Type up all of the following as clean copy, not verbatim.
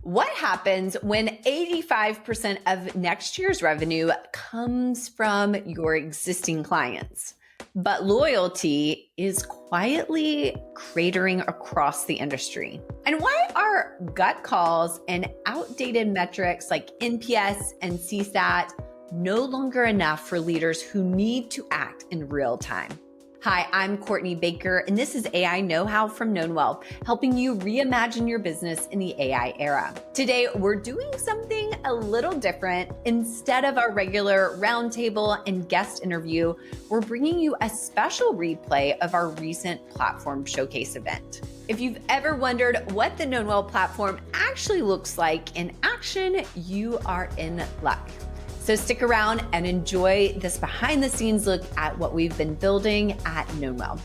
What happens when 85% of next year's revenue comes from your existing clients, but loyalty is quietly cratering across the industry? And why are gut calls and outdated metrics like NPS and CSAT no longer enough for leaders who need to act in real time? Hi, I'm Courtney Baker, and this is AI Know-How from Knownwell, helping you reimagine your business in the AI era. Today, we're doing something a little different. Instead of our regular roundtable and guest interview, we're bringing you a special replay of our recent platform showcase event. If you've ever wondered what the Knownwell platform actually looks like in action, you are in luck. So stick around and enjoy this behind the scenes look at what we've been building at Knownwell.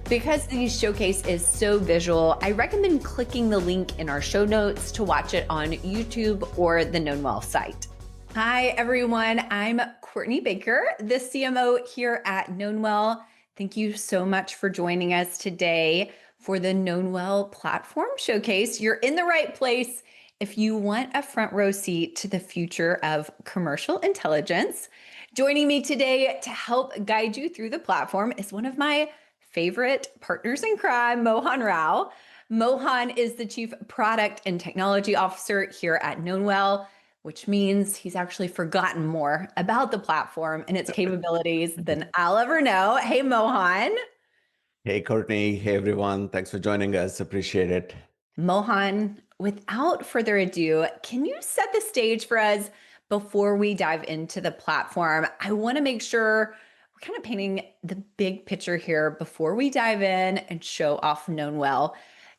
Because the showcase is so visual, I recommend clicking the link in our show notes to watch it on YouTube or the Knownwell site. Hi, everyone. I'm Courtney Baker, the CMO here at Knownwell. Thank you so much for joining us today for the Knownwell platform showcase. You're in the right place if you want a front row seat to the future of commercial intelligence. Joining me today to help guide you through the platform is one of my favorite partners in crime, Mohan Rao. Mohan is the Chief Product and Technology Officer here at Knownwell, which means he's actually forgotten more about the platform and its capabilities than I'll ever know. Hey, Mohan. Hey, Courtney. Hey, everyone. Thanks for joining us. Appreciate it. Mohan, without further ado, can you set the stage for us before we dive into the platform? I want to make sure we're kind of painting the big picture here before we dive in and show off Knownwell.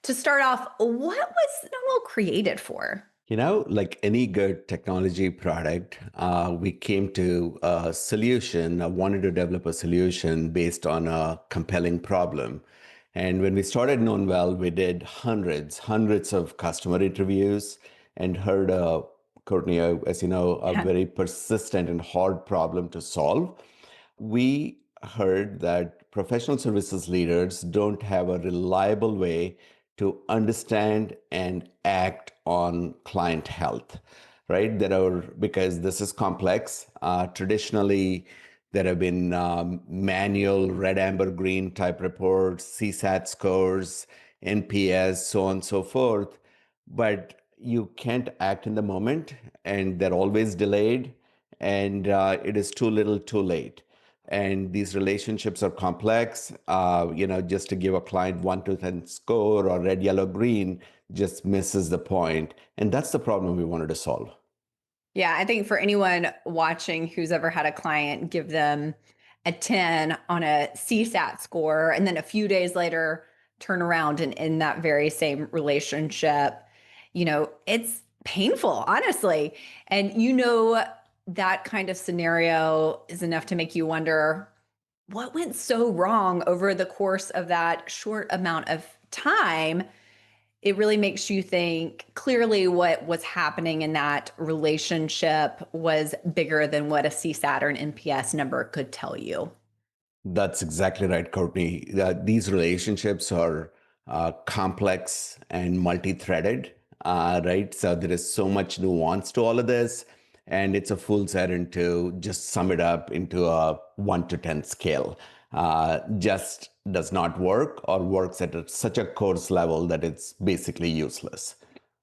To start off, what was Knownwell created for? Like any good technology product, we came to a solution, wanted to develop a solution based on a compelling problem. And when we started Knownwell, we did hundreds of customer interviews and heard, Courtney, as you know, a very persistent and hard problem to solve. We heard that professional services leaders don't have a reliable way to understand and act on client health, right? Because this is complex. Traditionally, there have been manual red, amber, green type reports, CSAT scores, NPS, so on and so forth. But you can't act in the moment, and they're always delayed, and it is too little, too late. And these relationships are complex. Just to give a client 1 to 10 score or red, yellow, green just misses the point. And that's the problem we wanted to solve. Yeah, I think for anyone watching who's ever had a client give them a 10 on a CSAT score, and then a few days later turn around and in that very same relationship, it's painful, honestly. And that kind of scenario is enough to make you wonder what went so wrong over the course of that short amount of time. It really makes you think clearly what was happening in that relationship was bigger than what a CSAT or an NPS number could tell you. That's exactly right, Courtney. These relationships are complex and multi-threaded, right? So there is so much nuance to all of this. And it's a fool's errand to just sum it up into a 1 to 10 scale. Just does not work, or works at such a coarse level that it's basically useless.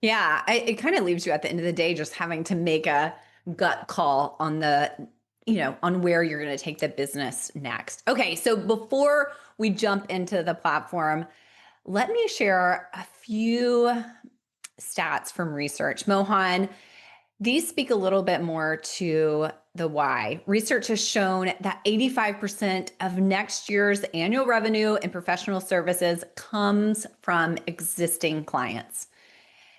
Yeah, it kind of leaves you at the end of the day just having to make a gut call on on where you're going to take the business next. Okay, so before we jump into the platform, let me share a few stats from research. Mohan, these speak a little bit more to the why. Research has shown that 85% of next year's annual revenue in professional services comes from existing clients.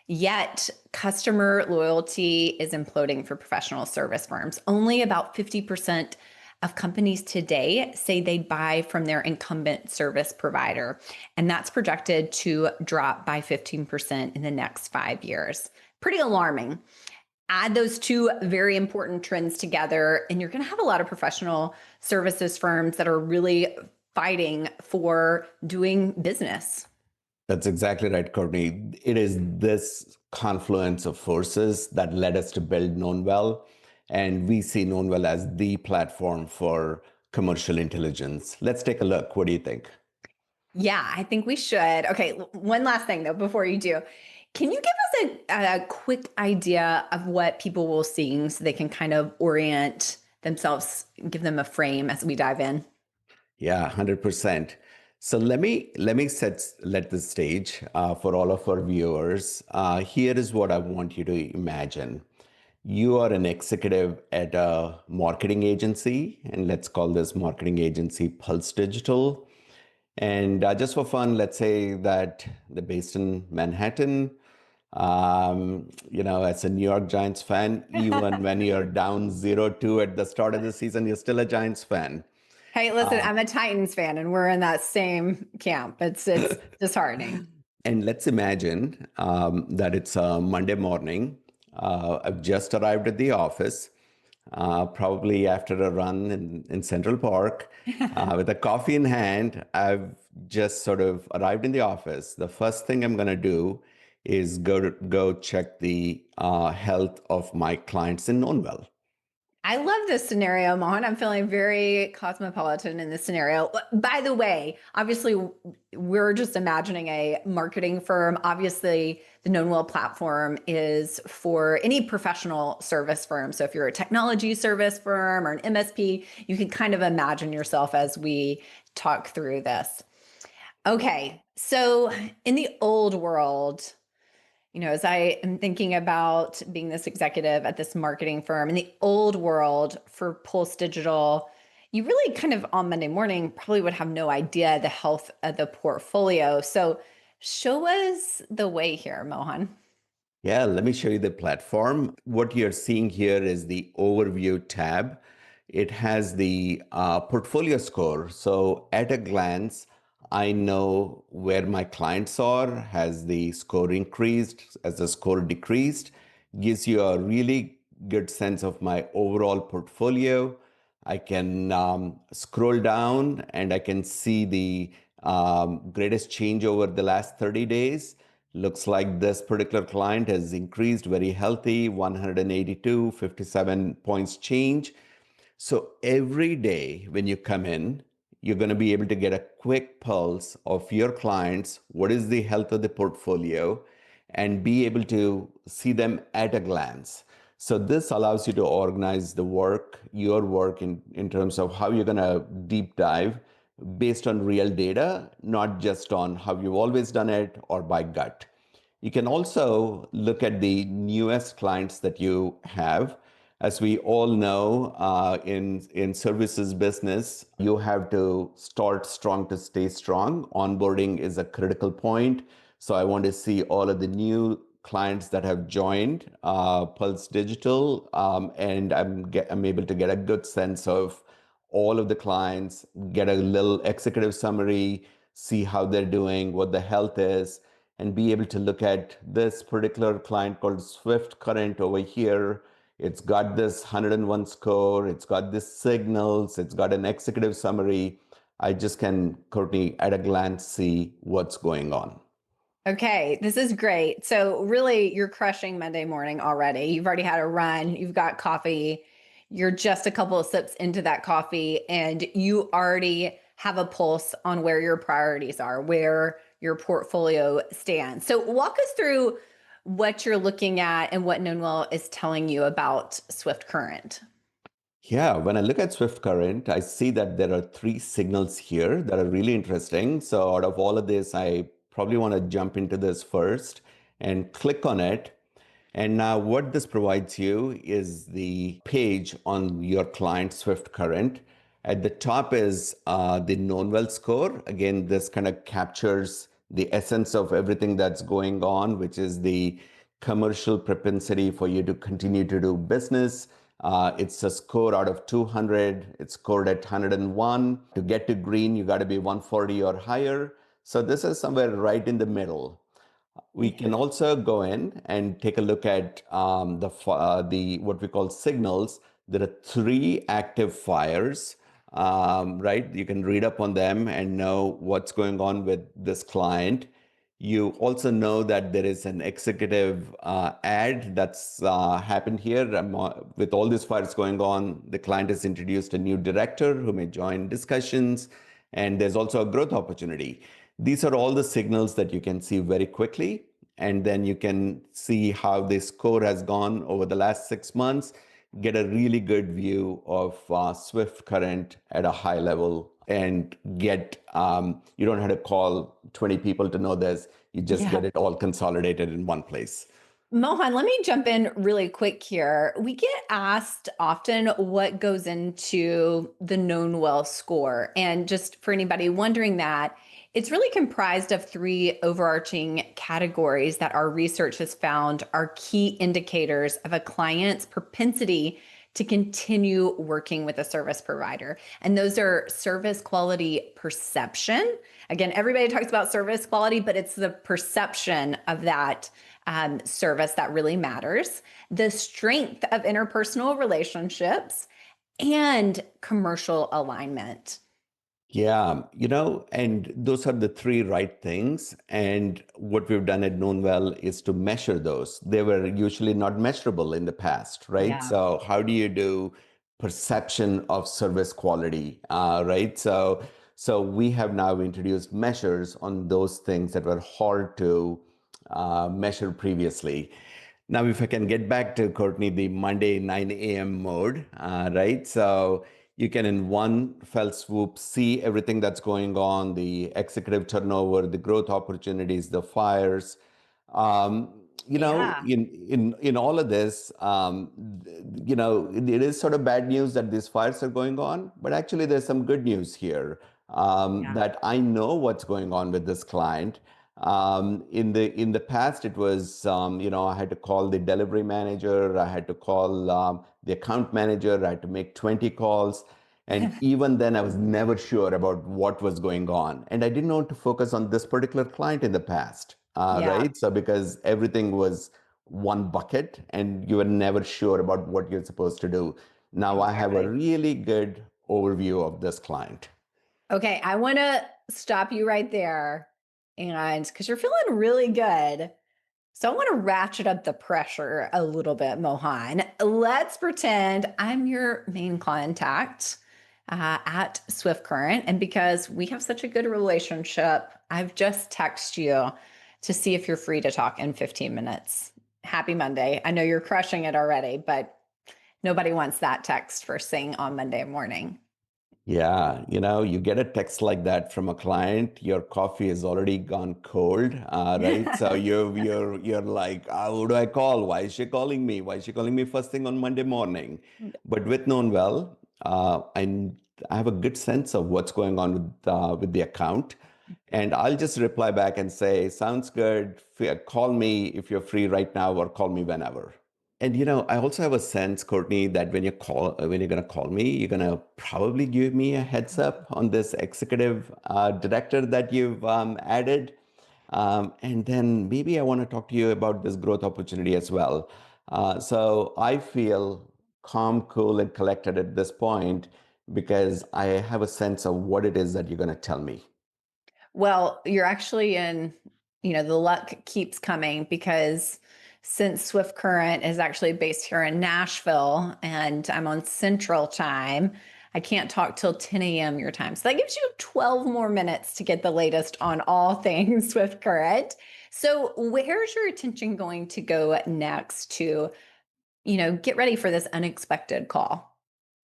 Yet customer loyalty is imploding for professional service firms. Only about 50% of companies today say they buy from their incumbent service provider, and that's projected to drop by 15% in the next 5 years. Pretty alarming. Add those two very important trends together, and you're going to have a lot of professional services firms that are really fighting for doing business. That's exactly right, Courtney. It is this confluence of forces that led us to build Knownwell. And we see Knownwell as the platform for commercial intelligence. Let's take a look. What do you think? Yeah, I think we should. Okay, one last thing though, before you do. Can you give us a quick idea of what people will see so they can kind of orient themselves, give them a frame as we dive in? Yeah, 100%. So let me let the stage for all of our viewers. Here is what I want you to imagine. You are an executive at a marketing agency, and let's call this marketing agency Pulse Digital. And just for fun, let's say that they're based in Manhattan. As a New York Giants fan, even when you're down 0-2 at the start of the season, you're still a Giants fan. Hey, listen, I'm a Titans fan and we're in that same camp. It's disheartening. And let's imagine that it's a Monday morning. I've just arrived at the office, probably after a run in Central Park, with a coffee in hand. I've just sort of arrived in the office. The first thing I'm going to do is go check the health of my clients in Knownwell. I love this scenario, Mohan. I'm feeling very cosmopolitan in this scenario. By the way, obviously, we're just imagining a marketing firm. Obviously, the Knownwell platform is for any professional service firm. So if you're a technology service firm or an MSP, you can kind of imagine yourself as we talk through this. Okay, so in the old world, as I am thinking about being this executive at this marketing firm in the old world for Pulse Digital, you really kind of on Monday morning probably would have no idea the health of the portfolio. So show us the way here, Mohan. Yeah, let me show you the platform. What you're seeing here is the overview tab. It has the portfolio score. So at a glance, I know where my clients are. Has the score increased? Has the score decreased? Gives you a really good sense of my overall portfolio. I can scroll down and I can see the greatest change over the last 30 days. Looks like this particular client has increased very healthy, 182, 57 points change. So every day when you come in, you're going to be able to get a quick pulse of your clients, what is the health of the portfolio, and be able to see them at a glance. So this allows you to organize your work in terms of how you're going to deep dive based on real data, not just on how you've always done it or by gut. You can also look at the newest clients that you have. As we all know, in services business, you have to start strong to stay strong. Onboarding is a critical point. So I want to see all of the new clients that have joined Pulse Digital, and I'm able to get a good sense of all of the clients, get a little executive summary, see how they're doing, what the health is, and be able to look at this particular client called Swift Current over here. It's got this 101 score, it's got this signals, it's got an executive summary. I just can, Courtney, at a glance see what's going on. Okay, this is great. So really, you're crushing Monday morning already. You've already had a run, you've got coffee, you're just a couple of sips into that coffee, and you already have a pulse on where your priorities are, where your portfolio stands. So walk us through what you're looking at and what Knownwell is telling you about Swift Current. Yeah, when I look at Swift Current, I see that there are three signals here that are really interesting. So out of all of this, I probably want to jump into this first and click on it. And now what this provides you is the page on your client Swift Current. At the top is the Knownwell score. Again, this kind of captures the essence of everything that's going on, which is the commercial propensity for you to continue to do business. It's a score out of 200. It's scored at 101. To get to green, you got to be 140 or higher. So this is somewhere right in the middle. We can also go in and take a look at the what we call signals. There are three active fires, right? You can read up on them and know what's going on with this client. You also know that there is an executive ad that's happened here. With all these fires going on, the client has introduced a new director who may join discussions, and there's also a growth opportunity. These are all the signals that you can see very quickly, and then you can see how the score has gone over the last 6 months, get a really good view of Swift current at a high level, and get you don't have to call 20 people to know this. You just Yeah. get it all consolidated in one place. Mohan, let me jump in really quick here. We get asked often what goes into the Knownwell score. And just for anybody wondering that, it's really comprised of three overarching categories that our research has found are key indicators of a client's propensity to continue working with a service provider. And those are service quality perception. Again, everybody talks about service quality, but it's the perception of that service that really matters, the strength of interpersonal relationships, and commercial alignment. Yeah, and those are the three right things. And what we've done at Knownwell is to measure those. They were usually not measurable in the past, right? Yeah. So how do you do perception of service quality, right? So we have now introduced measures on those things that were hard to measure previously. Now, if I can get back to Courtney, the Monday 9 a.m. mode, right? So you can, in one fell swoop, see everything that's going on, the executive turnover, the growth opportunities, the fires. Um, Yeah. in all of this, it is sort of bad news that these fires are going on, but actually there's some good news here, Yeah. that I know what's going on with this client. In the past, it was I had to call the delivery manager, I had to call the account manager, I had to make 20 calls, and even then I was never sure about what was going on, and I didn't want to focus on this particular client in the past, Yeah. right? So because everything was one bucket, and you were never sure about what you're supposed to do. Now I have a Exactly. really good overview of this client. Okay, I want to stop you right there. And because you're feeling really good. So I want to ratchet up the pressure a little bit, Mohan. Let's pretend I'm your main contact at Swift Current. And because we have such a good relationship, I've just texted you to see if you're free to talk in 15 minutes. Happy Monday. I know you're crushing it already, but nobody wants that text first thing on Monday morning. Yeah, you get a text like that from a client, your coffee has already gone cold, right? So you're like, who do I call? Why is she calling me? Why is she calling me first thing on Monday morning? But with Knownwell, I have a good sense of what's going on with the account, and I'll just reply back and say, sounds good. Call me if you're free right now, or call me whenever. And I also have a sense, Courtney, that when you're gonna call me, you're gonna probably give me a heads up on this executive director that you've added, and then maybe I want to talk to you about this growth opportunity as well. So I feel calm, cool, and collected at this point because I have a sense of what it is that you're gonna tell me. Well, you're actually in, the luck keeps coming because since Swift Current is actually based here in Nashville and I'm on Central Time, I can't talk till 10 a.m. your time. So that gives you 12 more minutes to get the latest on all things Swift Current. So where's your attention going to go next to, get ready for this unexpected call?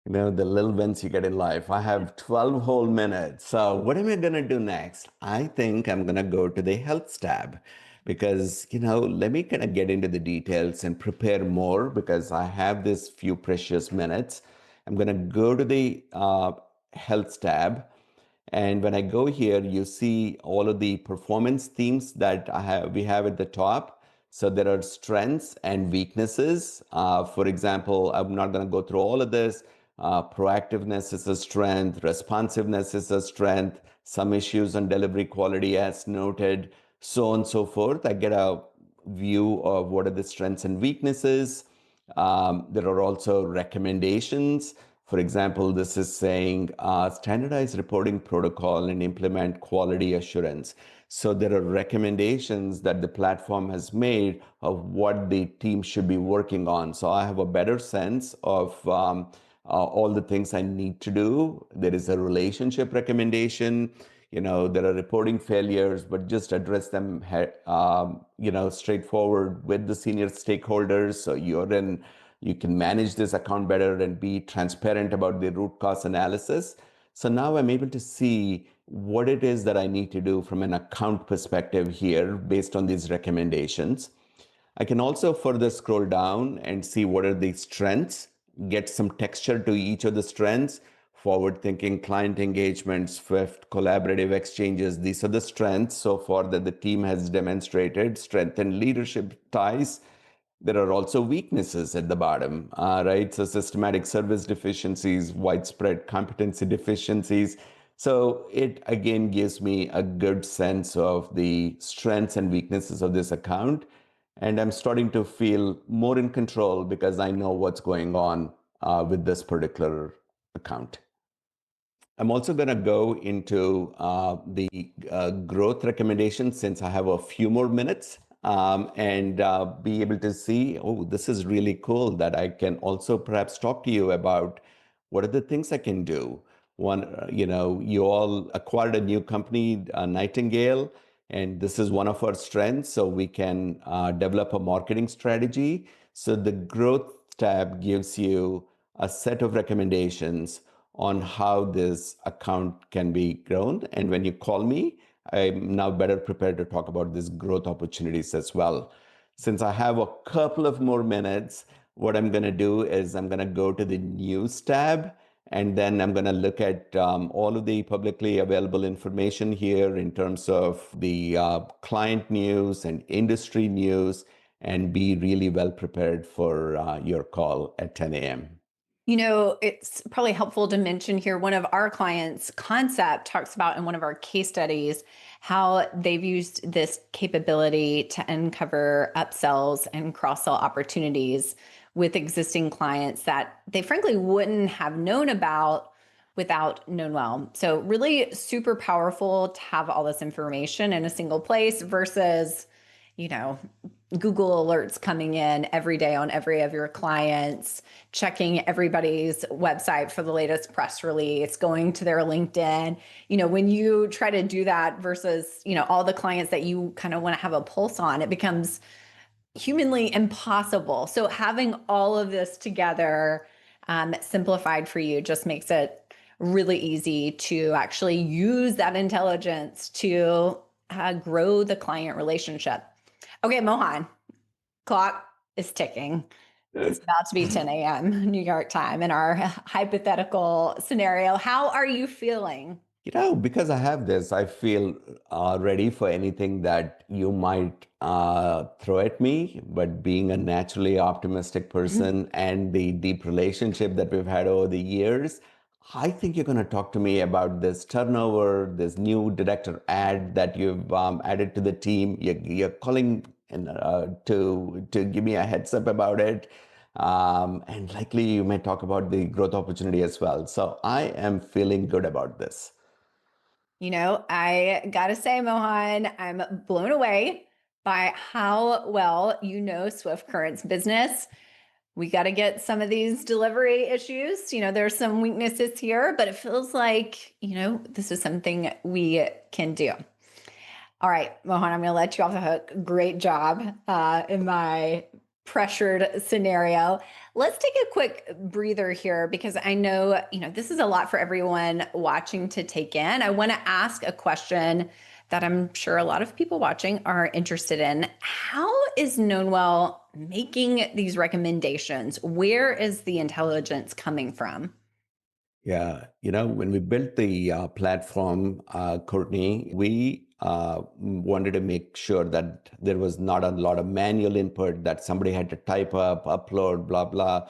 The little wins you get in life. I have 12 whole minutes. So, what am I going to do next? I think I'm going to go to the health tab because, let me kind of get into the details and prepare more because I have this few precious minutes. I'm going to go to the health tab. And when I go here, you see all of the performance themes that we have at the top. So there are strengths and weaknesses. For example, I'm not going to go through all of this. Proactiveness is a strength, responsiveness is a strength, some issues on delivery quality as noted, so on and so forth. I get a view of what are the strengths and weaknesses. There are also recommendations. For example, this is saying standardize reporting protocol and implement quality assurance. So there are recommendations that the platform has made of what the team should be working on. So I have a better sense of all the things I need to do. There is a relationship recommendation. There are reporting failures, but just address them, straightforward with the senior stakeholders. So you can manage this account better and be transparent about the root cause analysis. So now I'm able to see what it is that I need to do from an account perspective here based on these recommendations. I can also further scroll down and see what are the strengths, get some texture to each of the strengths, forward-thinking client engagement, swift collaborative exchanges. These are the strengths so far that the team has demonstrated, strengthened leadership ties. There are also weaknesses at the bottom, right? So systematic service deficiencies, widespread competency deficiencies. So it again gives me a good sense of the strengths and weaknesses of this account. And I'm starting to feel more in control because I know what's going on with this particular account. I'm also going to go into the growth recommendations since I have a few more minutes and be able to see, oh, this is really cool that I can also perhaps talk to you about what are the things I can do. One, you all acquired a new company, Nightingale, and this is one of our strengths. So we can develop a marketing strategy. So the growth tab gives you a set of recommendations on how this account can be grown. And when you call me, I'm now better prepared to talk about these growth opportunities as well. Since I have a couple of more minutes, what I'm going to do is I'm going to go to the news tab, and then I'm going to look at all of the publicly available information here in terms of the client news and industry news, and be really well prepared for your call at 10 a.m. It's probably helpful to mention here one of our clients, Concept, talks about in one of our case studies how they've used this capability to uncover upsells and cross-sell opportunities with existing clients that they frankly wouldn't have known about without Knownwell. So really super powerful to have all this information in a single place versus, Google alerts coming in every day on every of your clients, checking everybody's website for the latest press release, going to their LinkedIn. When you try to do that versus, all the clients that you kind of want to have a pulse on, it becomes humanly impossible. So having all of this together, simplified for you, just makes it really easy to actually use that intelligence to grow the client relationship. Okay, Mohan, clock is ticking. It's about to be 10 a.m. New York time in our hypothetical scenario. How are you feeling? Because I have this, I feel ready for anything that you might throw at me. But being a naturally optimistic person and the deep relationship that we've had over the years, I think you're going to talk to me about this turnover, this new director ad that you've added to the team. You're calling to give me a heads up about it. And likely you may talk about the growth opportunity as well. So I am feeling good about this. I got to say, Mohan, I'm blown away by how well you know Swift Current's business. We got to get some of these delivery issues. There's some weaknesses here, but it feels like, this is something we can do. All right, Mohan, I'm going to let you off the hook. Great job in my pressured scenario. Let's take a quick breather here because I know, this is a lot for everyone watching to take in. I want to ask a question that I'm sure a lot of people watching are interested in. How is Knownwell making these recommendations? Where is the intelligence coming from? Yeah, when we built the platform, Courtney, we wanted to make sure that there was not a lot of manual input that somebody had to type up, upload, blah, blah.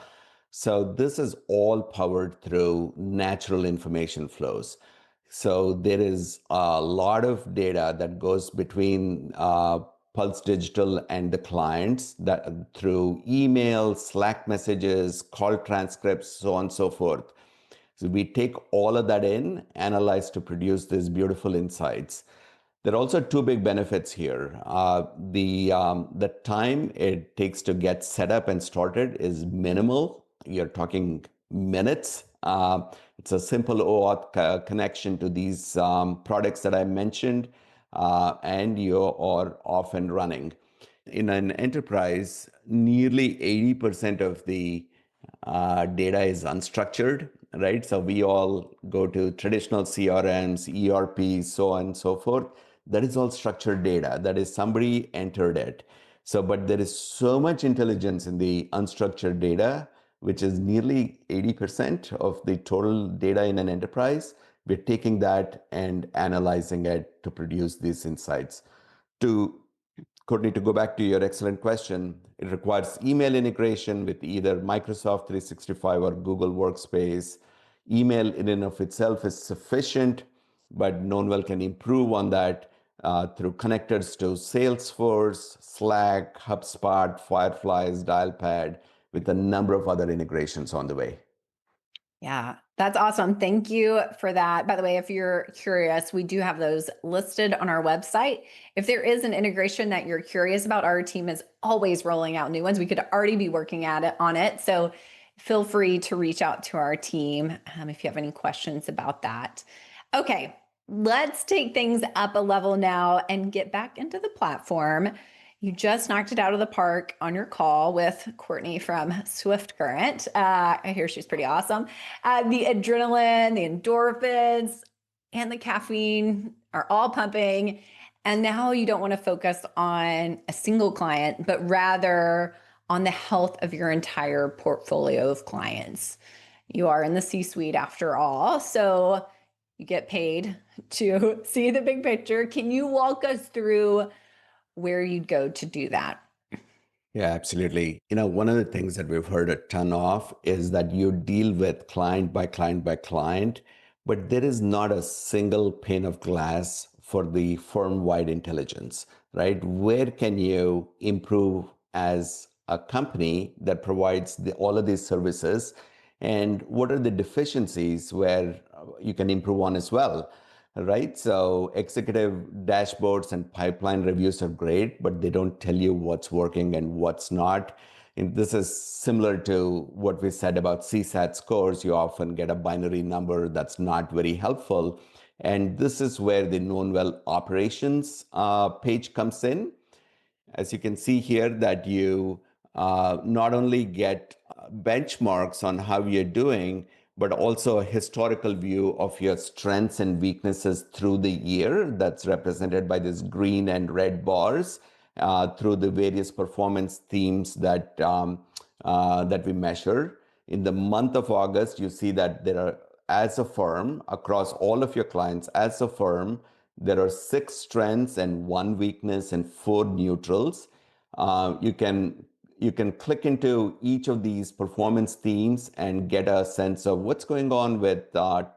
So this is all powered through natural information flows. So there is a lot of data that goes between Pulse Digital and the clients that through emails, Slack messages, call transcripts, so on and so forth. So we take all of that in, analyze to produce these beautiful insights. There are also two big benefits here. The time it takes to get set up and started is minimal. You're talking minutes. It's a simple OAuth connection to these products that I mentioned, and you are off and running. In an enterprise, nearly 80% of the data is unstructured, right? So we all go to traditional CRMs, ERPs, so on and so forth. That is all structured data. That is somebody entered it. So, but there is so much intelligence in the unstructured data, which is nearly 80% of the total data in an enterprise. We're taking that and analyzing it to produce these insights. To Courtney, to go back to your excellent question, it requires email integration with either Microsoft 365 or Google Workspace. Email in and of itself is sufficient, but Knownwell can improve on that through connectors to Salesforce, Slack, HubSpot, Fireflies, Dialpad, with a number of other integrations on the way. Yeah, that's awesome. Thank you for that. By the way, if you're curious, we do have those listed on our website. If there is an integration that you're curious about, our team is always rolling out new ones. We could already be working at it on it. So feel free to reach out to our team if you have any questions about that. Okay, let's take things up a level now and get back into the platform. You just knocked it out of the park on your call with Courtney from Swift Current. I hear she's pretty awesome. The adrenaline, the endorphins, and the caffeine are all pumping. And now you don't want to focus on a single client, but rather on the health of your entire portfolio of clients. You are in the C-suite after all, so you get paid to see the big picture. Can you walk us through where you'd go to do that? Yeah, absolutely. One of the things that we've heard a ton of is that you deal with client by client by client, but there is not a single pane of glass for the firm-wide intelligence, right? Where can you improve as a company that provides all of these services? And what are the deficiencies where you can improve on as well? Right? So executive dashboards and pipeline reviews are great, but they don't tell you what's working and what's not. And this is similar to what we said about CSAT scores. You often get a binary number that's not very helpful. And this is where the Knownwell operations page comes in. As you can see here, that you not only get benchmarks on how you're doing, but also a historical view of your strengths and weaknesses through the year. That's represented by these green and red bars through the various performance themes that we measure. In the month of August, you see that there are, as a firm, across all of your clients, as a firm, there are 6 strengths and 1 weakness and 4 neutrals. You can click into each of these performance themes and get a sense of what's going on with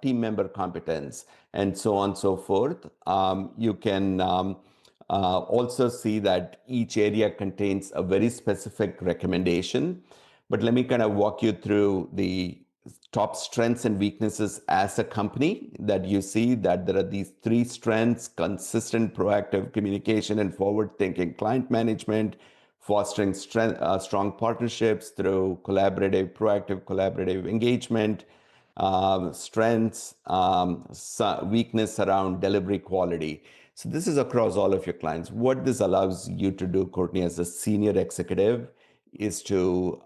team member competence and so on and so forth. You can also see that each area contains a very specific recommendation. But let me kind of walk you through the top strengths and weaknesses as a company. That you see that there are these 3 strengths: consistent proactive communication and forward-thinking client management, fostering strong partnerships through proactive collaborative engagement, strengths, weakness around delivery quality. So this is across all of your clients. What this allows you to do, Courtney, as a senior executive, is to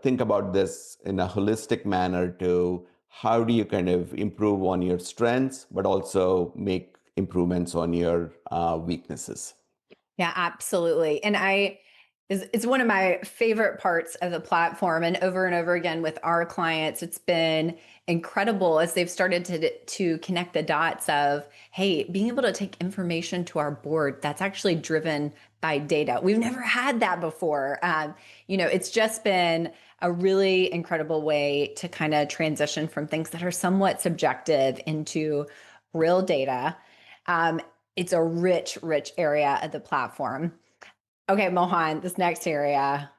think about this in a holistic manner to how do you kind of improve on your strengths, but also make improvements on your weaknesses. Yeah, absolutely. And it's one of my favorite parts of the platform. And over again with our clients, it's been incredible as they've started to connect the dots of, hey, being able to take information to our board that's actually driven by data. We've never had that before. It's just been a really incredible way to kind of transition from things that are somewhat subjective into real data. It's a rich area of the platform. Okay, Mohan, this next area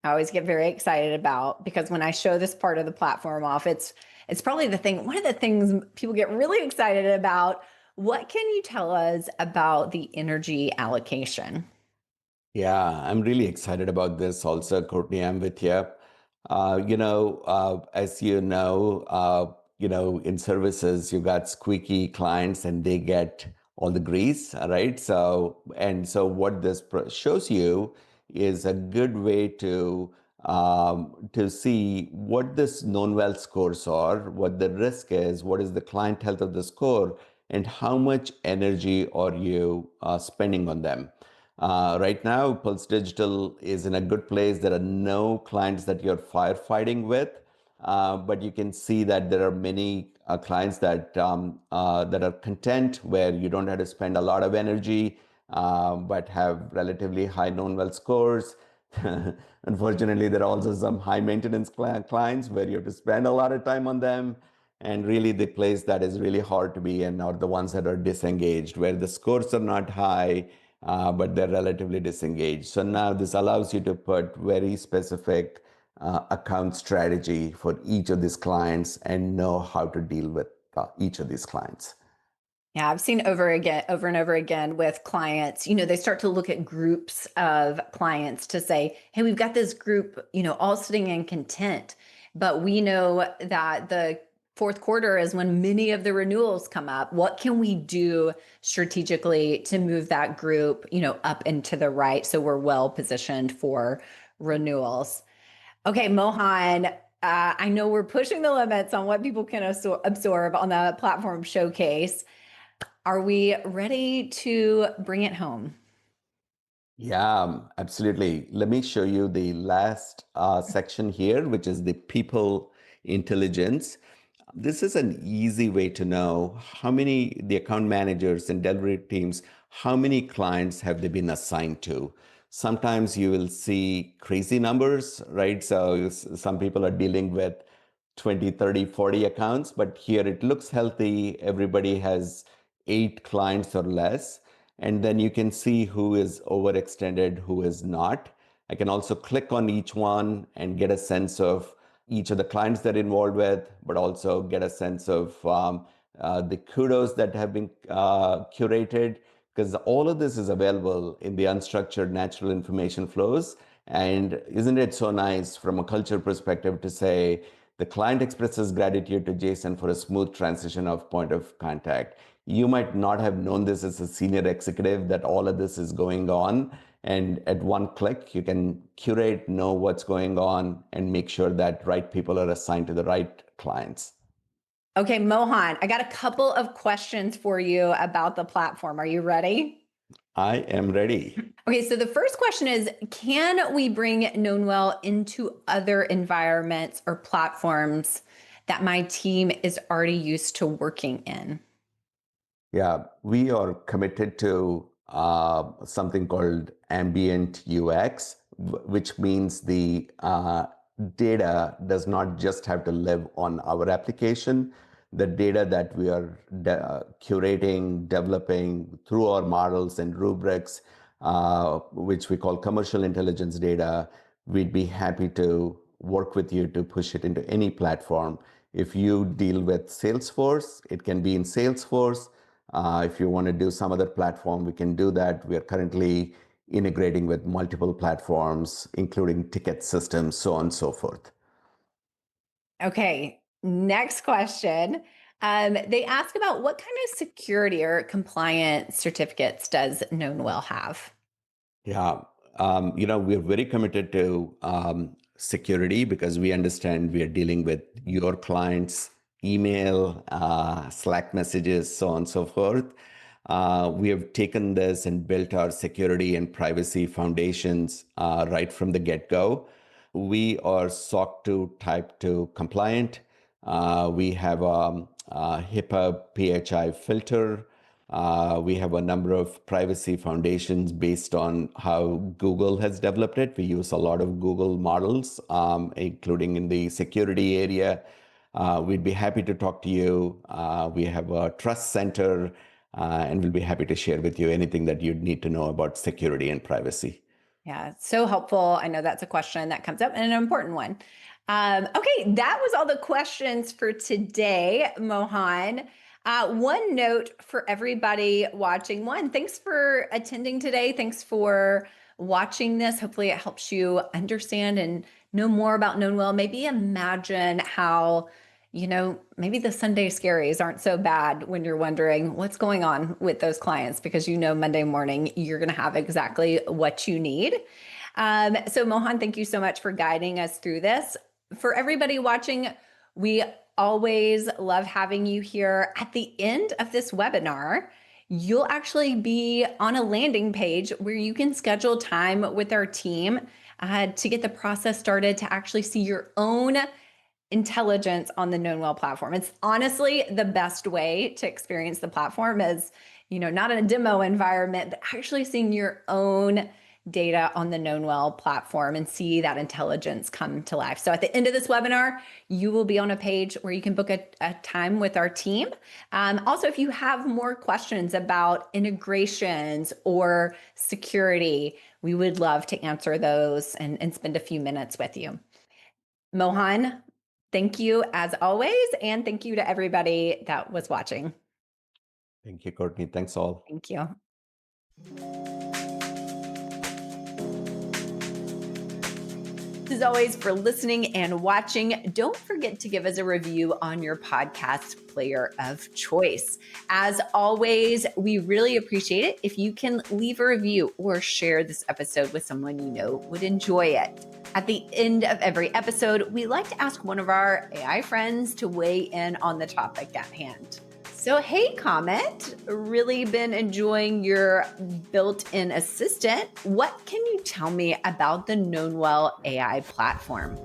I always get very excited about, because when I show this part of the platform off, it's probably one of the things people get really excited about What can you tell us about the energy allocation? Yeah, I'm really excited about this also, Courtney. I'm with you. As in services, you got squeaky clients and they get all the grease, all right? So what this shows you is a good way to see what this Knownwell scores are, what the risk is, what is the client health of the score, and how much energy are you spending on them. Right now, Pulse Digital is in a good place. There are no clients that you're firefighting with, but you can see that there are many clients that are content where you don't have to spend a lot of energy, but have relatively high known-well scores. Unfortunately, there are also some high maintenance clients where you have to spend a lot of time on them. And really, the place that is really hard to be in are the ones that are disengaged, where the scores are not high, but they're relatively disengaged. So now this allows you to put very specific account strategy for each of these clients and know how to deal with each of these clients. Yeah, I've seen over and over again with clients, they start to look at groups of clients to say, hey, we've got this group, all sitting in content. But we know that the fourth quarter is when many of the renewals come up. What can we do strategically to move that group, up and to the right so we're well positioned for renewals? Okay, Mohan, I know we're pushing the limits on what people can absorb on the platform showcase. Are we ready to bring it home? Yeah, absolutely. Let me show you the last section here, which is the people intelligence. This is an easy way to know how many the account managers and delivery teams, how many clients have they been assigned to. Sometimes you will see crazy numbers, right? So some people are dealing with 20, 30, 40 accounts, but here it looks healthy. Everybody has 8 clients or less. And then you can see who is overextended, who is not. I can also click on each one and get a sense of each of the clients they're involved with, but also get a sense of the kudos that have been curated, because all of this is available in the unstructured natural information flows. And isn't it so nice from a culture perspective to say the client expresses gratitude to Jason for a smooth transition of point of contact. You might not have known this as a senior executive that all of this is going on. And at one click, you can curate, know what's going on, and make sure that right people are assigned to the right clients. Okay, Mohan, I got a couple of questions for you about the platform. Are you ready? I am ready. Okay, so the first question is, can we bring Knownwell into other environments or platforms that my team is already used to working in? Yeah, we are committed to something called ambient UX, which means the data does not just have to live on our application. The data that we are curating, developing through our models and rubrics, which we call commercial intelligence data, we'd be happy to work with you to push it into any platform. If you deal with Salesforce, it can be in Salesforce. If you want to do some other platform, we can do that. We are currently integrating with multiple platforms, including ticket systems, so on and so forth. Okay, next question. They ask about what kind of security or compliance certificates does Knownwell have? Yeah, we're very committed to security because we understand we are dealing with your clients' email, Slack messages, so on and so forth. We have taken this and built our security and privacy foundations right from the get-go. We are SOC 2 Type 2 compliant. We have a HIPAA PHI filter. We have a number of privacy foundations based on how Google has developed it. We use a lot of Google models, including in the security area. We'd be happy to talk to you. We have a trust center, and we'll be happy to share with you anything that you'd need to know about security and privacy. Yeah, it's so helpful. I know that's a question that comes up and an important one. Okay, that was all the questions for today, Mohan. One note for everybody watching. One, thanks for attending today. Thanks for watching this. Hopefully it helps you understand and know more about Knownwell. Maybe imagine how, maybe the Sunday scaries aren't so bad when you're wondering what's going on with those clients, because Monday morning you're going to have exactly what you need. So Mohan, thank you so much for guiding us through this. For everybody watching, we always love having you here. At the end of this webinar, you'll actually be on a landing page where you can schedule time with our team to get the process started to actually see your own intelligence on the Knownwell platform. It's honestly the best way to experience the platform is, not in a demo environment, but actually seeing your own data on the Knownwell platform and see that intelligence come to life. So at the end of this webinar, you will be on a page where you can book a time with our team. Also, if you have more questions about integrations or security, we would love to answer those and spend a few minutes with you. Mohan, thank you as always, and thank you to everybody that was watching. Thank you, Courtney. Thanks all. Thank you. As always, for listening and watching, don't forget to give us a review on your podcast player of choice. As always, we really appreciate it if you can leave a review or share this episode with someone you know would enjoy it. At the end of every episode, we like to ask one of our AI friends to weigh in on the topic at hand. So, hey, Comet, really been enjoying your built-in assistant. What can you tell me about the Knownwell AI platform?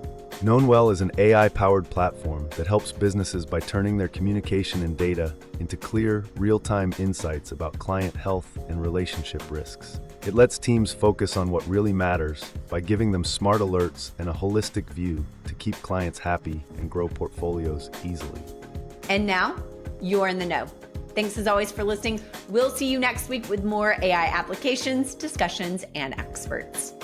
Knownwell is an AI-powered platform that helps businesses by turning their communication and data into clear, real-time insights about client health and relationship risks. It lets teams focus on what really matters by giving them smart alerts and a holistic view to keep clients happy and grow portfolios easily. And now, you're in the know. Thanks as always for listening. We'll see you next week with more AI applications, discussions, and experts.